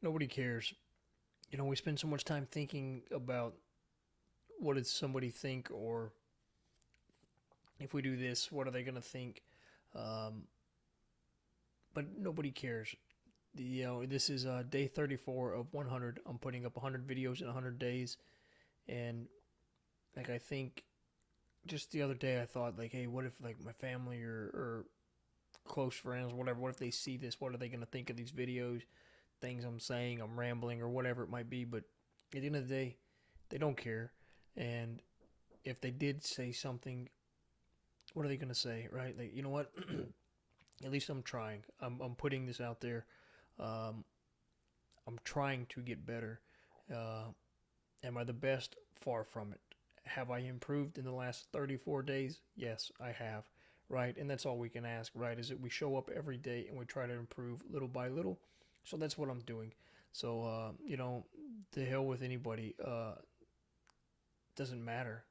Nobody cares. We spend so much time thinking about what did somebody think, or if we do this, what are they going to think? Um, but nobody cares. This is day 34 of 100. I'm putting up 100 videos in 100 days, and I think just the other day I thought hey, what if my family or close friends, whatever, what if they see this? What are they going to think of these videos? Things I'm saying, I'm rambling, or whatever it might be. But at the end of the day, they don't care. And if they did say something, what are they going to say, right? You know what? At least I'm trying. I'm putting this out there. Um, I'm trying to get better. Uh, am I the best? Far from it. Have I improved in the last 34 days? Yes, I have. Right? And that's all we can ask, right? Is that we show up every day and we try to improve little by little. So that's what I'm doing. So, the hell with anybody. Doesn't matter,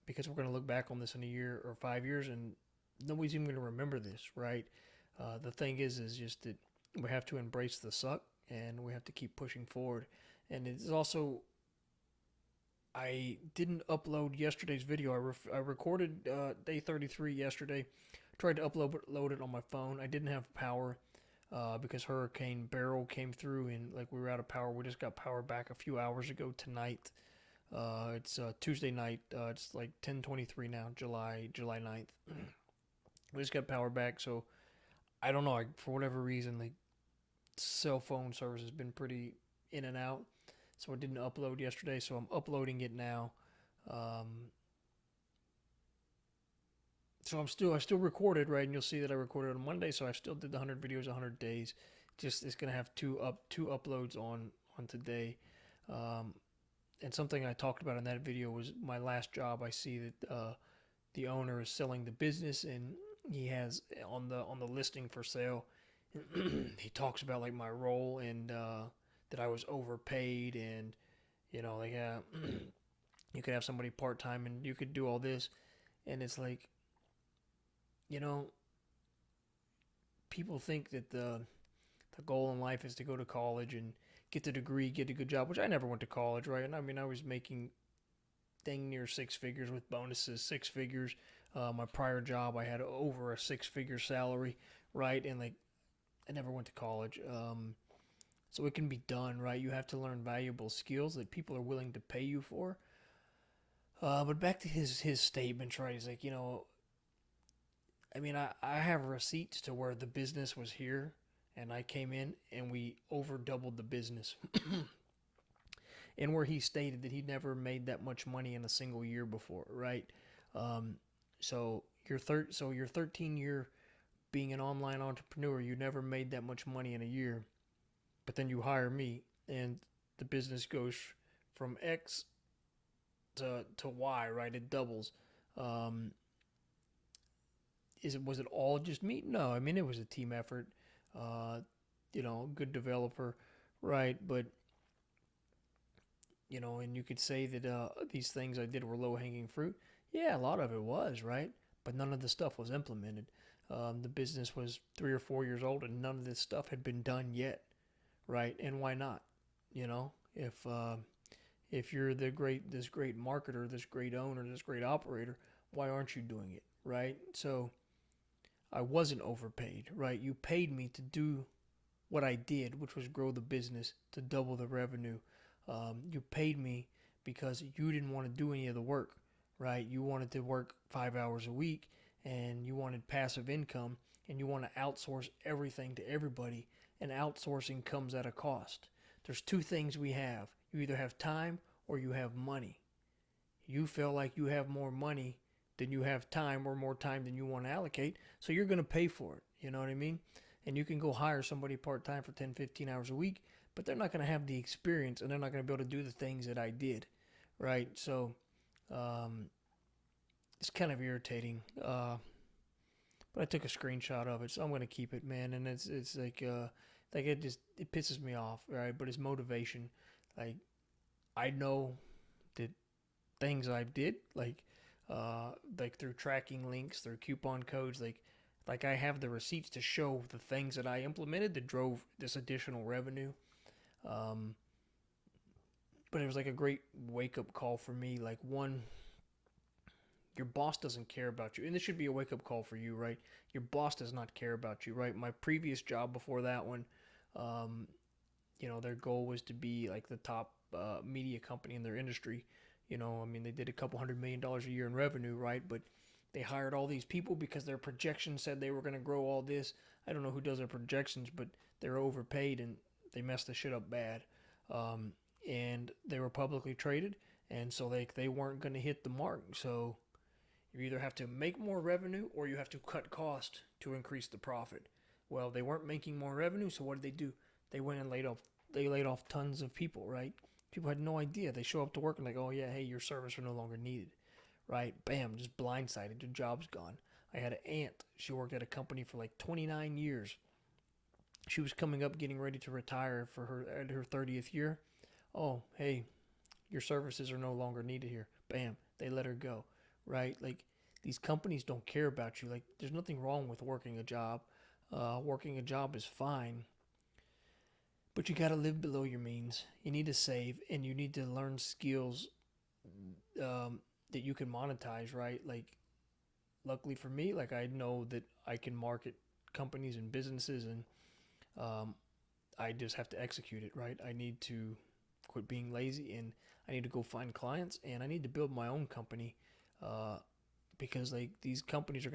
because we're going to look back on this in a year or 5 years and nobody's even going to remember this, right? The thing is just that we have to embrace the suck and we have to keep pushing forward. And it's also, I didn't upload yesterday's video. I recorded day 33 yesterday. Tried to upload it on my phone. I didn't have power because Hurricane Beryl came through and we were out of power. We just got power back a few hours ago tonight. It's Tuesday night. It's like 10:23 now, July 9th. We just got power back, so I don't know. For whatever reason, the cell phone service has been pretty in and out. So I didn't upload yesterday, so I'm uploading it now. Um, so I still recorded, right, and you'll see that I recorded on Monday. So I still did the 100 videos, 100 days. Just it's gonna have two uploads on today. Um, and something I talked about in that video was my last job. I see that the owner is selling the business, and he has on the listing for sale. He talks about my role and that I was overpaid, and you could have somebody part time and you could do all this, and it's you know people think that the goal in life is to go to college and get the degree, get a good job, which I never went to college, right? And I mean, I was making dang near six figures with bonuses, six figures. My prior job, I had over a six-figure salary, right? And I never went to college. So it can be done, right? You have to learn valuable skills that people are willing to pay you for. But back to his statements, right? He's I mean, I have receipts to where the business was here, and I came in and we over doubled the business, and where he stated that he'd never made that much money in a single year before, right? Um, so your 13 year being an online entrepreneur, you never made that much money in a year, but then you hire me, and the business goes from X to Y, right? It doubles. Um, was it all just me? No, I mean it was a team effort. Uh, good developer, right? But and you could say that these things I did were low hanging fruit. Yeah, a lot of it was, right? But none of the stuff was implemented. The business was 3 or 4 years old, and none of this stuff had been done yet, right? And why not? If you're this great marketer, this great owner, this great operator, why aren't you doing it, right? So I wasn't overpaid, right? You paid me to do what I did, which was grow the business to double the revenue. You paid me because you didn't want to do any of the work, right? You wanted to work 5 hours a week and you wanted passive income and you want to outsource everything to everybody. And outsourcing comes at a cost. There's two things we have: you either have time or you have money. You feel like you have more money than you have time, or more time than you want to allocate, so you're going to pay for it. You know what I mean? And you can go hire somebody part time for 10, 15 hours a week, but they're not going to have the experience and they're not going to be able to do the things that I did, right? So um, it's kind of irritating. But I took a screenshot of it, so I'm going to keep it, man. And it's it pisses me off, right? But it's motivation. Like, I know that things I did, like through tracking links, through coupon codes, Like I have the receipts to show the things that I implemented that drove this additional revenue. Um, but it was like a great wake up call for me. Like one, your boss doesn't care about you, and this should be a wake up call for you, right? Your boss does not care about you, right? My previous job before that one, um, their goal was to be like the top media company in their industry. I mean, they did a couple $100 million a year in revenue, right? But they hired all these people because their projections said they were going to grow all this. I don't know who does their projections, but they're overpaid and they messed the shit up bad. Um, and they were publicly traded, and so they weren't going to hit the mark. So you either have to make more revenue or you have to cut cost to increase the profit. Well, they weren't making more revenue, so what did they do? They went and laid off tons of people, right? People had no idea. They show up to work and like, oh yeah, hey, your service are no longer needed, right? Bam, just blindsided. Your job's gone. I had an aunt. She worked at a company for like 29 years. She was coming up, getting ready to retire for her at her 30th year. Oh, hey, your services are no longer needed here. Bam, they let her go, right? Like these companies don't care about you. Like there's nothing wrong with working a job. Working a job is fine, but you got to live below your means. You need to save and you need to learn skills that you can monetize, right? Like luckily for me, like I know that I can market companies and businesses, and um, I just have to execute it, right? I need to quit being lazy, and I need to go find clients, and I need to build my own company, uh, because like these companies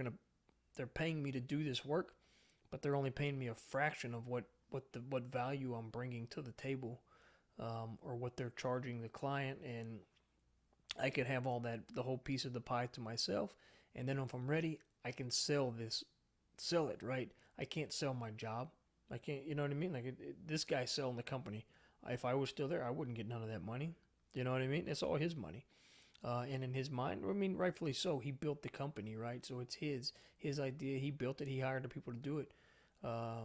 they're paying me to do this work, but they're only paying me a fraction of what value I'm bringing to the table, or what they're charging the client, and I could have all that the whole piece of the pie to myself, and then if I'm ready, I can sell it, right? I can't sell my job. I can't, you know what I mean? Like this guy's selling the company. If I was still there, I wouldn't get none of that money. You know what I mean? It's all his money. And in his mind, I mean, rightfully so, he built the company, right? So it's his idea. He built it. He hired the people to do it. Uh,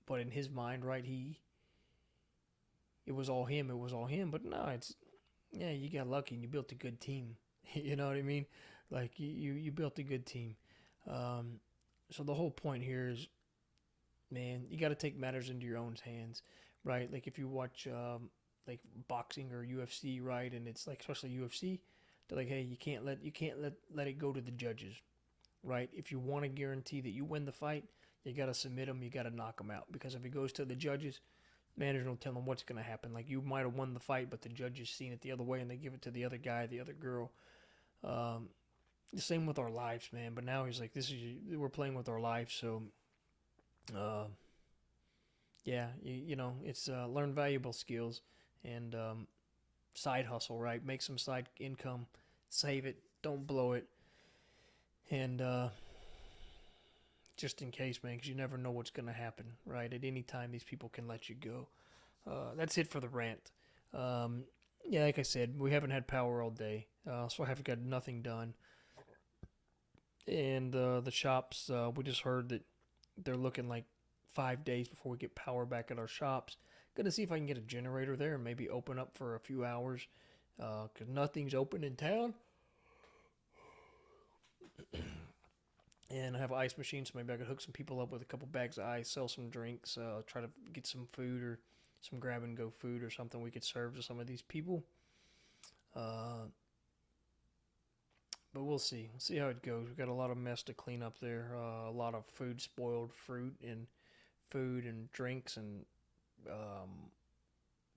but in his mind, right, it was all him. It was all him. But no, it's yeah, you got lucky and you built a good team. You know what I mean? Like you built a good team. Um, so the whole point here is, man, you got to take matters into your own hands, right? Like if you watch like boxing or UFC, right, and it's like especially UFC, they're like, hey, you can't let it go to the judges, right? If you want to guarantee that you win the fight, you got to submit them, you got to knock them out, because if it goes to the judges, manager will tell them what's going to happen. Like you might have won the fight, but the judges seen it the other way and they give it to the other guy, the other girl. Um, the same with our lives, man. But now he's like, we're playing with our lives, so uh, yeah, it's learn valuable skills and side hustle, right? Make some side income, save it, don't blow it, and just in case, man, because you never know what's gonna happen, right? At any time, these people can let you go. That's it for the rant. Um, yeah, like I said, we haven't had power all day, so I have got nothing done. And the shops, we just heard that they're looking like 5 days before we get power back at our shops. Gonna see if I can get a generator there and maybe open up for a few hours, because nothing's open in town. And I have an ice machine, so maybe I could hook some people up with a couple bags of ice, sell some drinks, try to get some food or some grab and go food or something we could serve to some of these people. Uh, but we'll see. We'll see how it goes. We've got a lot of mess to clean up there. A lot of food, spoiled fruit and food and drinks and um,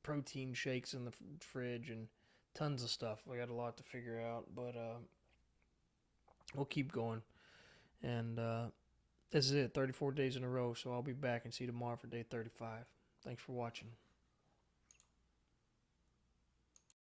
protein shakes in the fridge and tons of stuff. We got a lot to figure out, but we'll keep going. And this is it, 34 days in a row. So I'll be back and see you tomorrow for day 35. Thanks for watching.